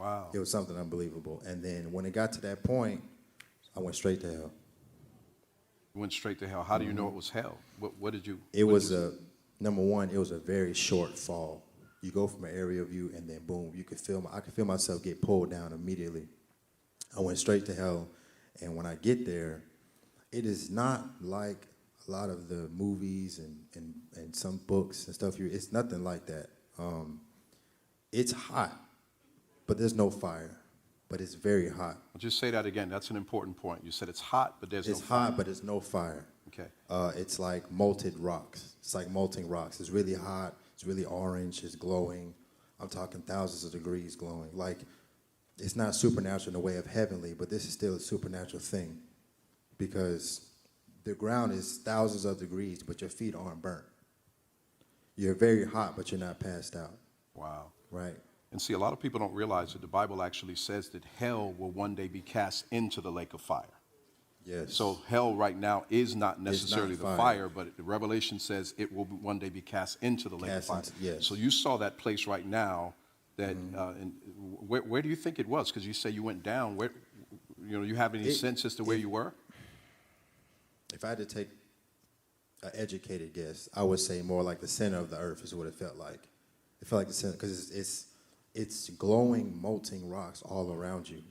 Wow. It was something unbelievable. And then when it got to that point, I went straight to hell. You went straight to hell. How do you know it was hell? What did you? It what was did you- number one, it was a very short fall. You go from an area view and then boom, I could feel myself get pulled down immediately. I went straight to hell. And when I get there, it is not like a lot of the movies and some books and stuff. It's nothing like that. It's hot, but there's no fire. But it's very hot. I'll just say that again. That's an important point. You said it's hot, but there's It's no fire. hot, but there's no fire. Okay. It's like molten rocks. It's like molten rocks. It's really hot. It's really orange. It's glowing. I'm talking thousands of degrees glowing. Like, it's not supernatural in the way of heavenly, but this is still a supernatural thing because the ground is thousands of degrees, but your feet aren't burnt. You're very hot, but you're not passed out. Wow. Right? And see, a lot of people don't realize that the Bible actually says that hell will one day be cast into the lake of fire. Yes. So hell right now is not necessarily the fire. fire, but the Revelation says it will one day be cast into the lake of fire. Yes. So you saw that place right now. That and where do you think it was? Because you say you went down. Where, you have any sense as to where you were? If I had to take an educated guess, I would say more like the center of the earth is what it felt like. It felt like the center because it's glowing, molten rocks all around you.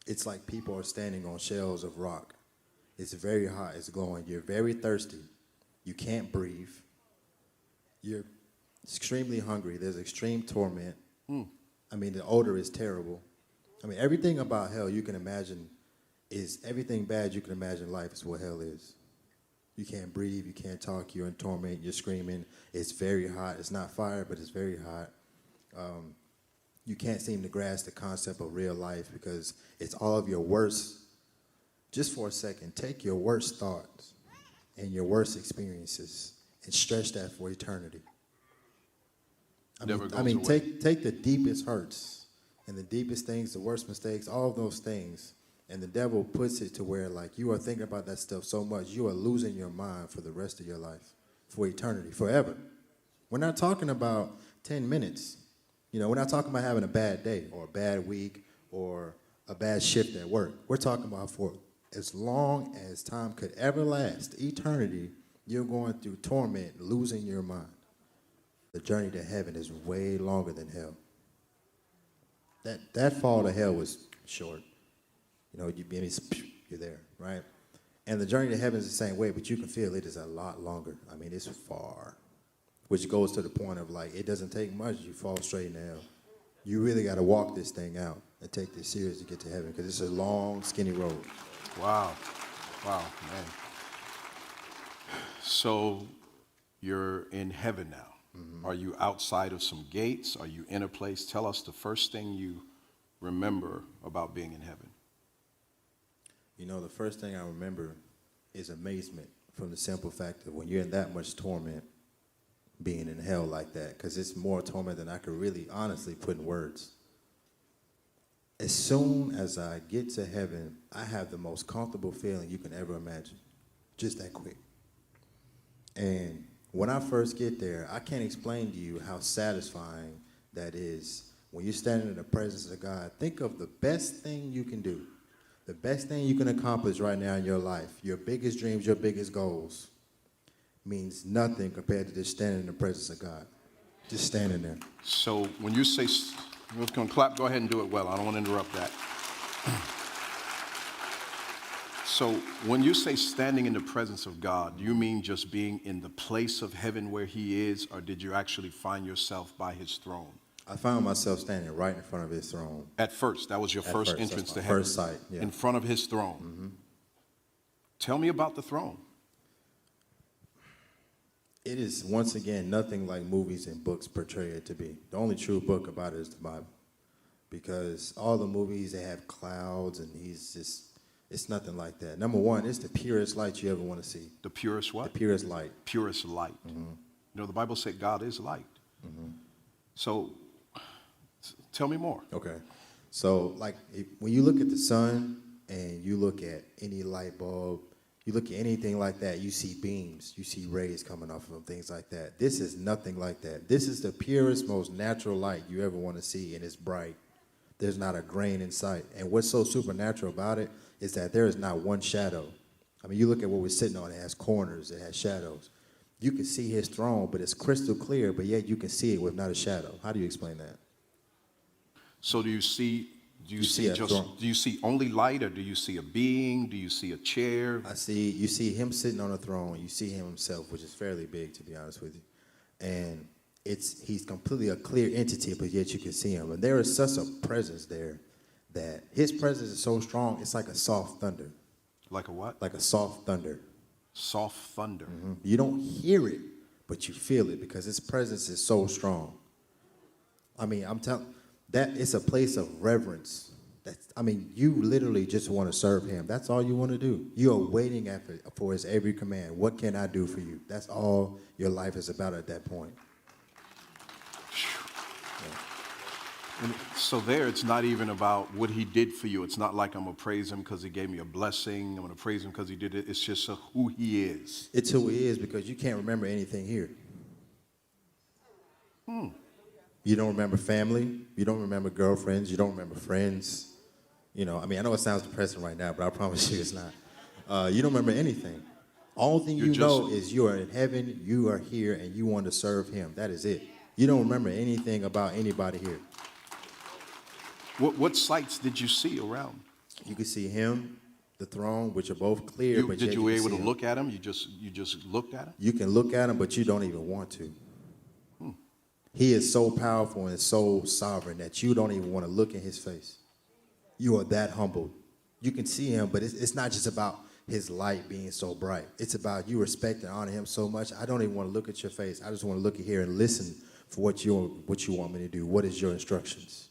It's like people are standing on shells of rock. It's very hot. It's glowing. You're very thirsty. You can't breathe. You're extremely hungry. There's extreme torment. I mean, the odor is terrible. I mean, everything about hell you can imagine is everything bad you can imagine life is what hell is. You can't breathe. You can't talk. You're in torment. You're screaming. It's very hot. It's not fire, but it's very hot. You can't seem to grasp the concept of real life because it's all of your worst. Just for a second, take your worst thoughts and your worst experiences and stretch that for eternity. Never goes I mean, away. take the deepest hurts and the deepest things, the worst mistakes, all of those things, and the devil puts it to where like you are thinking about that stuff so much, you are losing your mind for the rest of your life, for eternity, forever. We're not talking about 10 minutes. We're not talking about having a bad day or a bad week or a bad shift at work. We're talking about for as long as time could ever last, eternity, you're going through torment, losing your mind. The journey to heaven is way longer than hell. That fall to hell was short. You're there, right? And the journey to heaven is the same way, but you can feel it is a lot longer. I mean, it's far. Which goes to the point of like, it doesn't take much, you fall straight into hell. You really got to walk this thing out and take this serious to get to heaven because it's a long, skinny road. Wow, man. So you're in heaven now. Mm-hmm. Are you outside of some gates? Are you in a place? Tell us the first thing you remember about being in heaven. The first thing I remember is amazement from the simple fact that when you're in that much torment, being in hell like that, because it's more torment than I could really honestly put in words. As soon as I get to heaven, I have the most comfortable feeling you can ever imagine. Just that quick. And when I first get there, I can't explain to you how satisfying that is. When you're standing in the presence of God, think of the best thing you can do, the best thing you can accomplish right now in your life, your biggest dreams, your biggest goals, means nothing compared to just standing in the presence of God. Just standing there. So when you say, we're going to clap, go ahead and do it well. I don't want to interrupt that. So when you say standing in the presence of God, do you mean just being in the place of heaven where he is, or did you actually find yourself by his throne? I found myself standing right in front of his throne. At first, that was your first entrance to heaven. First sight, yeah. In front of his throne. Mm-hmm. Tell me about the throne. It is, once again, nothing like movies and books portray it to be. The only true book about it is the Bible. Because all the movies, they have clouds, and it's nothing like that. Number one, it's the purest light you ever want to see. The purest what? The purest light. Purest light. Mm-hmm. The Bible said God is light. Mm-hmm. So, tell me more. Okay. So, when you look at the sun and you look at any light bulb, you look at anything like that, you see beams, you see rays coming off of them, things like that. This is nothing like that. This is the purest, most natural light you ever want to see, and it's bright. There's not a grain in sight. And what's so supernatural about it is that there is not one shadow. I mean, you look at what we're sitting on, it has corners, it has shadows. You can see his throne, but it's crystal clear, but yet you can see it with not a shadow. How do you explain that? So do you see a throne. do you see only light, or do you see a being? Do you see a chair? You see him sitting on a throne, you see him himself, which is fairly big, to be honest with you. And he's completely a clear entity, but yet you can see him. And there is such a presence there that his presence is so strong, it's like a soft thunder. Like a what? Like a soft thunder. Soft thunder. Mm-hmm. You don't hear it, but you feel it because his presence is so strong. I mean, I'm telling that it's a place of reverence. You literally just want to serve him. That's all you want to do. You are waiting for his every command. What can I do for you? That's all your life is about at that point. And so there, it's not even about what he did for you. It's not like I'm going to praise him because he gave me a blessing. I'm going to praise him because he did it. It's just who he is. It's who he is because you can't remember anything here. You don't remember family. You don't remember girlfriends. You don't remember friends. I know it sounds depressing right now, but I promise you it's not. You don't remember anything. All thing you know is you are in heaven, you are here, and you want to serve him. That is it. You don't remember anything about anybody here. What sights did you see around? You can see him, the throne, which are both clear. Did you were able to look at him? You just looked at him? You can look at him, but you don't even want to. He is so powerful and so sovereign that you don't even want to look in his face. You are that humbled. You can see him, but it's not just about his light being so bright. It's about you respect and honor him so much. I don't even want to look at your face. I just want to look at here and listen for what you want me to do. What is your instructions?